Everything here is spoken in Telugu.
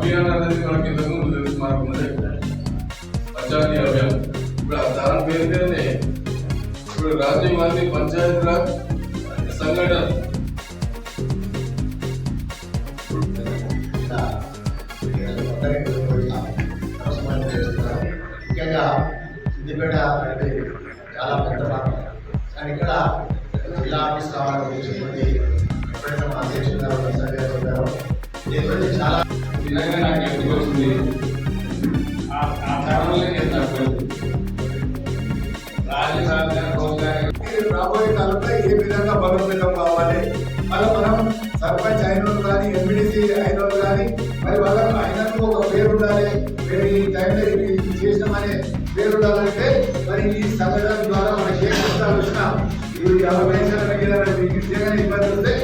అభియాన్ అనేది మనకి ఇంతకు ముందు తెలుసు, మనకు ఉన్నదే పంచాయతీ అభియాన్. ఇప్పుడు దాని పేరు మీదనే ఇప్పుడు రాజీవ్ గాంధీ పంచాయత్ రాజ్ సంఘటన ముఖ్యంగా సిద్దిపేట అనేది చాలా పెద్ద ప్రాంతం. కానీ ఇక్కడ జిల్లా ఆఫీస్ కావాలని చెప్పి ఎప్పుడైనా మా అధ్యక్షులు గారు చెప్పారు. దీని గురించి చాలా నిజంగా నాకు ఎందుకు వస్తుంది ఆ కారణంలో రాబోయే కాలంలో ఏ విధంగా బలోపేతం కావాలి, మళ్ళీ మనం సర్పంచ్ అయిన కానీ ఎంపీడీసీ అయిన కానీ మరి వాళ్ళకు ఆయనకు ఒక పేరు ఉండాలి, మేము ఈ టైంలో ఇది చేసినామనే పేరు ఉండాలంటే మరి ఈ సంఘటన ద్వారా మనకి ఏ కష్టాలు వచ్చినా ఈ అవకాశాల మీద ఇబ్బంది వస్తే